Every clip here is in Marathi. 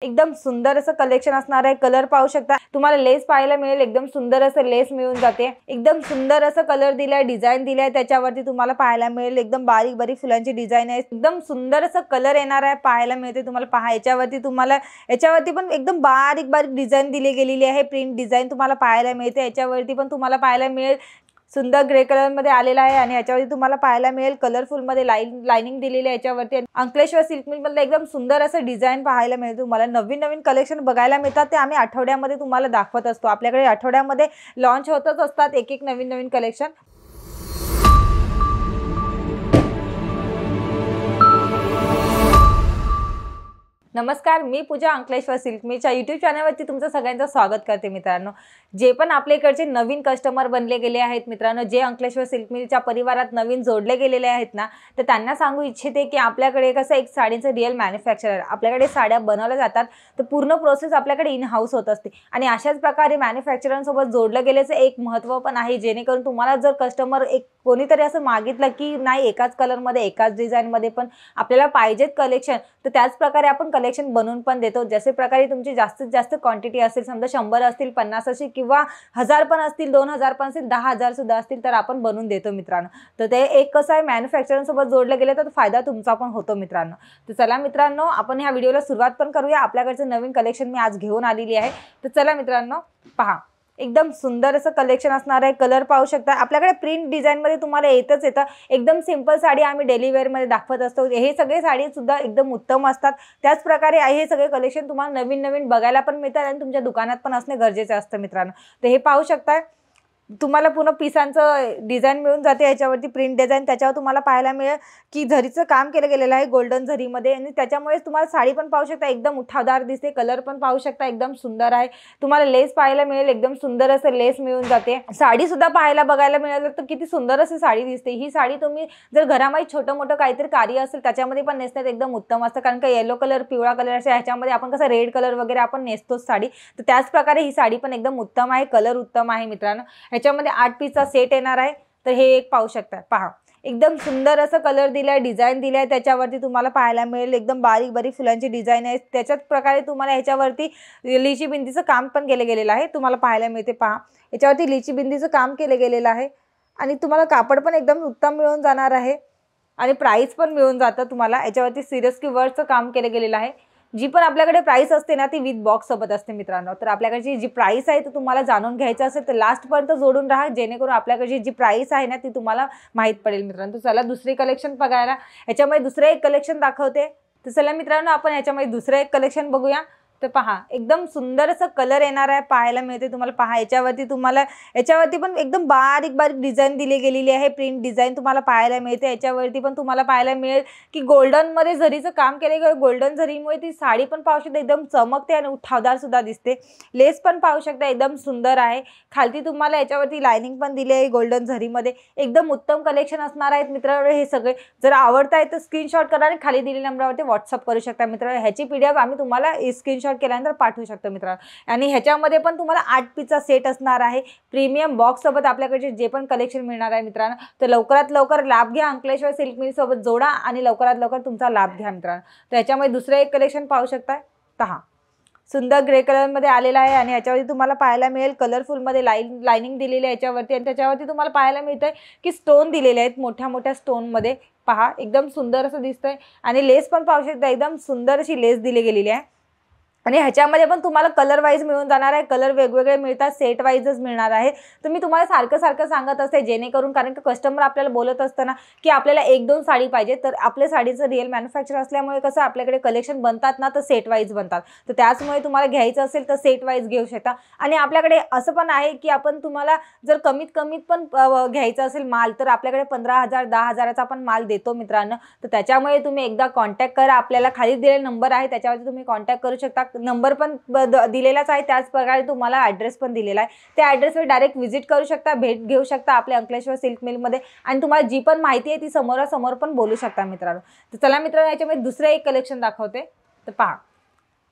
एकदम सुंदर असं कलेक्शन असणार आहे। कलर पाहू शकता, तुम्हाला लेस पाहायला मिळेल, एकदम सुंदर असं लेस मिळून जाते। एकदम सुंदर असं कलर दिलाय, डिझाइन दिलाय, त्याच्यावरती तुम्हाला पाहायला मिळेल एकदम बारीक बारीक फुलांची डिझाइन आहे। एकदम सुंदर असं कलर येणार आहे, पाहायला मिळते तुम्हाला। पहा याच्यावरती पण एकदम बारीक बारीक डिझाइन दिली गेलेली आहे, प्रिंट डिझाइन तुम्हाला पाहायला मिळते। याच्यावरती पण तुम्हाला पाहायला मिळेल सुंदर ग्रे कलर मध्ये आलेला आहे आणि याच्यावरती तुम्हाला पाहायला मिळेल कलरफुल मध्ये लाइनिंग दिलेली आहे। याच्यावरती अंकलेश्वर सिल्क मिल मध्ये एकदम सुंदर असं डिझाइन पाहायला मिळते तुम्हाला। नवीन नवीन कलेक्शन बघायला मिळतात, ते आम्ही आठवड्यामध्ये तुम्हाला दाखवत असतो। आपल्याकडे आठवड्यामध्ये लॉन्च होतच असतात एक एक नवीन नवीन कलेक्शन। नमस्कार, मी पूजा अंकलेश्वर सिल्क मिलच्या यूट्यूब चॅनलवरती तुमचं सगळ्यांचं स्वागत करते मित्रांनो। जे पण आपल्या इकडचे नवीन कस्टमर बनले गेले आहेत मित्रांनो, जे अंकलेश्वर सिल्क मिलच्या परिवारात नवीन जोडले गेलेले आहेत ना, तर त्यांना सांगू इच्छिते की आपल्याकडे कसं एक साडीचं रिअल मॅन्युफॅक्चरर, आपल्याकडे साड्या बनवल्या जातात, तर पूर्ण प्रोसेस आपल्याकडे इन हाऊस होत असते आणि अशाच प्रकारे मॅन्युफॅक्चररसोबत जोडलं गेल्याचं एक महत्त्व पण आहे। जेणेकरून तुम्हाला जर कस्टमर कोणीतरी असं मागितलं की नाही एकाच कलरमध्ये एकाच डिझाईनमध्ये पण आपल्याला पाहिजेत कलेक्शन, तर त्याच प्रकारे आपण कलेक्शन बनवून पण देतो। जसे प्रकारे तुमची जास्तीत जास्त क्वांटिटी असेल, समजा 100 असतील, 50 असतील किंवा 1000 पण असतील, 2000 पण असतील, 10000 सुद्धा असतील, तर आपण बनवून देतो मित्रांनो। तर ते एक कसं आहे, मॅन्युफॅक्चररसोबत जोडलं गेलं तर फायदा तुमचा पण होतो मित्रांनो। तर चला मित्रांनो, आपण ह्या व्हिडिओला सुरुवात पण करूया। आपल्याकडचं नवीन कलेक्शन मी आज घेऊन आलेली आहे। तर चला मित्रांनो, पहा एकदम सुंदर असं कलेक्शन असणार आहे। कलर पाहू शकता, आपल्याकडे प्रिंट डिझाइन मध्ये तुम्हाला येतच येतं। एकदम सिंपल साडी आम्ही डेली वेअर मध्ये दाखवत असतो। हे सगळे साडी सुद्धा एकदम उत्तम असतात। त्याच प्रकारे हे सगळे कलेक्शन तुम्हाला नवीन नवीन बघायला पण मिळतात आणि तुमच्या दुकानात पण असणे गरजेचे असतं मित्रांनो। तर हे पाहू शकता, तुम्हाला पूर्ण पिसांचं डिझाइन मिळून जाते। याच्यावरती प्रिंट डिझाइन, त्याच्यावर तुम्हाला पाहायला मिळेल की झरीचं काम केलं गेलेलं आहे गोल्डन झरीमध्ये आणि त्याच्यामुळे तुम्हाला साडी पण पाहू शकता एकदम उठावदार दिसते। कलर पण पाहू शकता एकदम सुंदर आहे। तुम्हाला लेस पाहायला मिळेल, एकदम सुंदर असं लेस मिळून जाते। साडी सुद्धा पाहायला बघायला मिळेल तर किती सुंदर अशी साडी दिसते। ही साडी तुम्ही जर घरामध्ये छोटं मोठं काहीतरी कार्य असेल त्याच्यामध्ये पण नेसण्यात एकदम उत्तम असतं, कारण का येलो कलर, पिवळा कलर अशा ह्याच्यामध्ये आपण कसं रेड कलर वगैरे आपण नेसतोच साडी, तर त्याच प्रकारे ही साडी पण एकदम उत्तम आहे। कलर उत्तम आहे मित्रांनो। ह्याच्यामध्ये 8 पीसचा सेट येणार आहे। तर हे एक पाहू शकता, पहा एकदम सुंदर असं कलर दिलाय, डिझाइन दिलाय, त्याच्यावरती तुम्हाला पाहायला मिळेल एकदम बारीक बारीक फुलांची डिझाइन आहे। त्याच्याच प्रकारे तुम्हाला ह्याच्यावरती लिची बिंदीचं काम पण केलं गेलेलं आहे, तुम्हाला पाहायला मिळते। पहा याच्यावरती लिची बिंदीचं काम केलं गेलेलं आहे आणि तुम्हाला कापड पण एकदम उत्तम मिळून जाणार आहे आणि प्राइस पण मिळून जातं तुम्हाला। याच्यावरती सिरियसली वर्कचं काम केलं गेलेलं आहे। जी पण आपल्याकडे प्राइस असते ना, ती विथ बॉक्स सोबत असते मित्रांनो। तर आपल्याकडची जी प्राइस आहे ती तुम्हाला जाणून घ्यायचं असेल तर लास्ट पर्यंत जोडून राहा, जेणेकरून आपल्याकडची जी प्राइस आहे ना ती तुम्हाला माहित पडेल मित्रांनो। तर चला दुसरे कलेक्शन बघायला, याच्यामध्ये दुसरं एक कलेक्शन दाखवते। तर चला मित्रांनो, आपण याच्यामध्ये दुसरं एक कलेक्शन बघूया। तर पहा एकदम सुंदर असं कलर येणार आहे, पाहायला मिळते तुम्हाला। पहा याच्यावरती पण एकदम बारीक बारीक डिझाइन दिली गेलेली आहे, प्रिंट डिझाइन तुम्हाला पाहायला मिळते। याच्यावरती पण तुम्हाला पाहायला मिळेल की गोल्डन मध्ये झरीचं काम केले गेलं। गोल्डन झरीमुळे ती साडी पण पाहू शकता एकदम चमकते आणि उठावदार सुद्धा दिसते। लेस पण पाहू शकता एकदम सुंदर आहे। खालती तुम्हाला याच्यावरती लाइनिंग पण दिली आहे गोल्डन झरीमध्ये। एकदम उत्तम कलेक्शन असणार आहेत मित्रांनो हे सगळे। जर आवडताय तर स्क्रीनशॉट करा आणि खाली दिलेल्या नंबरवरती व्हॉट्सअप करू शकता मित्रांनो। ह्याची PDF आम्ही तुम्हाला स्क्रीनशॉट केल्यानंतर पाठवू शकतो मित्रांनो। आणि ह्याच्यामध्ये पण तुम्हाला 8 पीसचा सेट असणार आहे। प्रीमियम बॉक्स सोबत आपल्याकडे जे पण कलेक्शन मिळणार आहे मित्रांनो, तर लवकरात लवकर लाभ घ्या। अंकलेश्वर सिल्क मिल सोबत जोडा आणि लवकरात लवकर तुमचा लाभ घ्या मित्रांनो। तर याच्यामध्ये दुसरं एक कलेक्शन पाहू शकता, पहा सुंदर ग्रे कलर मध्ये आलेला आहे आणि याच्यावरती तुम्हाला पाहायला मिळेल कलरफुल मध्ये लाइनिंग दिलेली आहे याच्यावरती आणि त्याच्यावरती तुम्हाला पाहायला मिळतंय की स्टोन दिलेले आहेत मोठ्या मोठ्या स्टोन मध्ये। पहा एकदम सुंदर असं दिसतंय आणि लेस पण पाहू शकता एकदम सुंदर अशी लेस दिली गेलेली आहे आणि ह्याच्यामध्ये पण तुम्हाला कलर वाइज मिळून जाणार आहे। कलर वेगवेगळे मिळतात, सेट वाइजच मिळणार आहे। तर मी तुम्हाला सारखं सांगत असते, जेणेकरून कारण की कस्टमर आपल्याला बोलत असताना की आपल्याला 1-2 साडी पाहिजे, तर आपल्या साडीचं रिअल मॅन्युफॅक्चर असल्यामुळे कसं आपल्याकडे कलेक्शन बनतात ना, तर सेट वाइज बनतात। तर त्याचमुळे तुम्हाला घ्यायचं असेल तर सेट वाइज घेऊ शकता आणि आपल्याकडे असं पण आहे की आपण तुम्हाला जर कमीत पण घ्यायचं असेल माल, तर आपल्याकडे 15,000 10,000चा आपण माल देतो मित्रांनो। तर त्याच्यामुळे तुम्ही एकदा कॉन्टॅक्ट करा, आपल्याला खाली दिलेला नंबर आहे त्याच्यावरती तुम्ही कॉन्टॅक्ट करू शकता। नंबर पण दिलेलाच आहे, त्याच प्रकारे तुम्हाला ॲड्रेस पण दिलेला आहे। त्या ॲड्रेसवर डायरेक्ट व्हिजिट करू शकता, भेट घेऊ शकता आपल्या अंकलेश्वर सिल्क मिलमध्ये आणि तुम्हाला जी पण माहिती आहे ती समोरासमोर पण बोलू शकता मित्रांनो। तर चला मित्रांनो, याच्यामध्ये दुसरं एक कलेक्शन दाखवते। तर पहा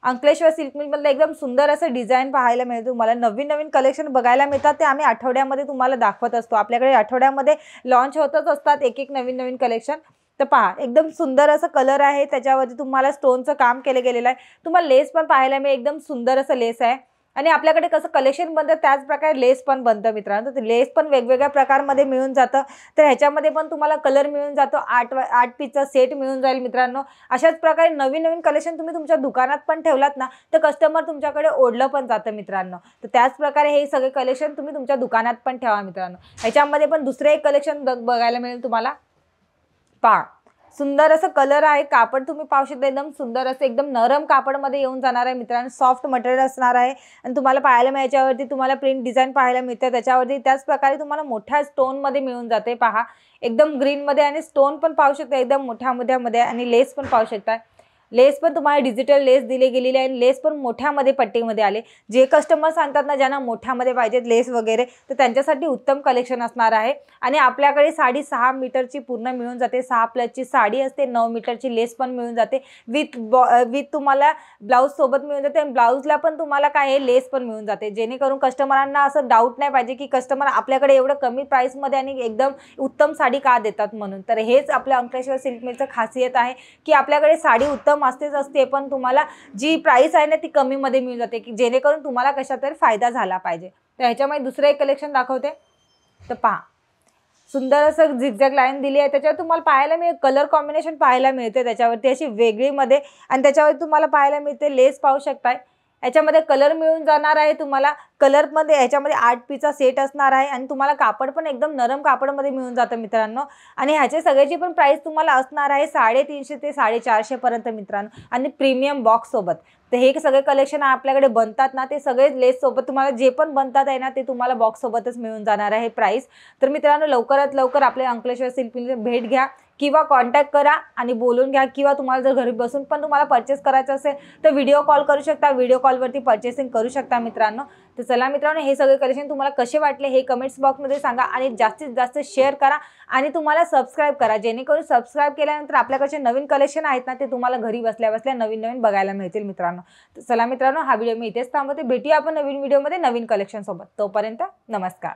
अंकलेश्वर सिल्क मिल मध्ये एकदम सुंदर असं डिझाइन पाहायला मिळते तुम्हाला। नवीन नवीन कलेक्शन बघायला मिळतात, ते आम्ही आठवड्यामध्ये तुम्हाला दाखवत असतो। आपल्याकडे आठवड्यामध्ये लॉन्च होतच असतात एक एक नवीन कलेक्शन। तर पहा एकदम सुंदर असं कलर आहे, त्याच्यावरती तुम्हाला स्टोनचं काम केलं गेलेलं आहे. तुम्हाला लेस पण पाहायला मिळेल, एकदम सुंदर असं लेस आहे. आणि आपल्याकडे कसं कलेक्शन बनतं त्याच प्रकारे लेस पण बनतं मित्रांनो. तर लेस पण वेगवेगळ्या प्रकारमध्ये मिळून जातं. तर ह्याच्यामध्ये पण तुम्हाला कलर मिळून जातो. 8 पीसचा सेट मिळून जाईल मित्रांनो. अशाच प्रकारे नवीन नवीन कलेक्शन तुम्ही तुमच्या दुकानात पण ठेवलात ना, तर कस्टमर तुमच्याकडे ओढलं पण जातं मित्रांनो. तर त्याच प्रकारे हे सगळे कलेक्शन तुम्ही तुमच्या दुकानात पण ठेवा मित्रांनो. ह्याच्यामध्ये पण दुसरे एक कलेक्शन बघायला मिळेल तुम्हाला. पहा सुंदर असं कलर आहे. कापड तुम्ही पाहू शकता, एकदम सुंदर असं एकदम नरम कापडमध्ये येऊन जाणार आहे मित्रांनो. सॉफ्ट मटेरियल असणार आहे आणि तुम्हाला पाहायला मिळाल्यावरती तुम्हाला प्रिंट डिझाईन पाहायला मिळते. त्याच्यावरती त्याच प्रकारे तुम्हाला मोठ्या स्टोनमध्ये मिळून जाते. पहा एकदम ग्रीनमध्ये आणि स्टोन पण पाहू शकता एकदम मोठ्या मध्ये आणि लेस पण पाहू शकता. लेस पण तुम्हाला डिजिटल लेस दिली गेलेली आहे. लेस पण मोठ्यामध्ये पट्टीमध्ये आले. जे कस्टमर सांगतात ना ज्यांना मोठ्यामध्ये पाहिजेत लेस वगैरे, तर त्यांच्यासाठी उत्तम कलेक्शन असणार आहे. आणि आपल्याकडे साडी 6 मीटरची पूर्ण मिळून जाते. 6+ साडी असते. 9 मीटरची लेस पण मिळून जाते. विथ तुम्हाला ब्लाऊज सोबत मिळून जाते. आणि ब्लाऊजला पण तुम्हाला काय आहे लेस पण मिळून जाते, जेणेकरून कस्टमरांना असं डाऊट नाही पाहिजे की कस्टमर आपल्याकडे एवढं कमी प्राईसमध्ये आणि एकदम उत्तम साडी का देतात म्हणून. तर हेच आपल्या अंकलेश्वर सिल्क मिलचं खासियत आहे की आपल्याकडे साडी उत्तम असतेच असते, पण तुम्हाला जी प्राइस आहे ना ती कमीमध्ये मिळून जाते, की जेणेकरून तुम्हाला कशातरी फायदा झाला पाहिजे. तर ह्याच्यामध्ये दुसरं एक कलेक्शन दाखवते. तर पहा सुंदर असं झिगझॅग लाईन दिली आहे. त्याच्यावर तुम्हाला पाहायला मिळेल कलर कॉम्बिनेशन पाहायला मिळते त्याच्यावरती अशी वेगळीमध्ये. आणि त्याच्यावरती तुम्हाला पाहायला मिळते लेस पाहू शकताय. याच्यामध्ये कलर मिळून जाणार आहे तुम्हाला. कलरमध्ये ह्याच्यामध्ये 8 पीसचा सेट असणार आहे आणि तुम्हाला कापड पण एकदम नरम कापडमध्ये मिळून जातं मित्रांनो. आणि ह्याचे सगळ्याची पण प्राइस तुम्हाला असणार आहे 350 ते 450 पर्यंत मित्रांनो, आणि प्रीमियम बॉक्स सोबत. तर हे सगळे कलेक्शन आपल्याकडे बनतात ना, ते सगळे लेस सोबत तुम्हाला जे पण बनतात आहे ना ते तुम्हाला बॉक्स सोबतच मिळून जाणार आहे प्राइस. तर मित्रांनो लवकरात लवकर आपल्या अंकलेश्वर सिल्क मिलची भेट घ्या किंवा कॉन्टॅक्ट करा आणि बोलून घ्या. किंवा तुम्हाला जर घरी बसून पण तुम्हाला परचेस करायचं असेल तर व्हिडिओ कॉल करू शकता. व्हिडिओ कॉलवरती परचेसिंग करू शकता मित्रांनो. तर चला मित्रांनो, हे सगळे कलेक्शन तुम्हाला कसे वाटले हे कमेंट्स बॉक्समध्ये सांगा आणि जास्तीत जास्त शेअर करा आणि तुम्हाला सबस्क्राईब करा, जेणेकरून सबस्क्राईब केल्यानंतर आपल्याकडचे नवीन कलेक्शन आहेत ना ते तुम्हाला घरी बसल्या बसल्या नवीन नवीन बघायला मिळतील मित्रांनो. तर चला मित्रांनो, हा व्हिडिओ मी इथेच थांबवते. भेटूया आपण नवीन व्हिडिओमध्ये नवीन कलेक्शन सोबत. तोपर्यंत नमस्कार.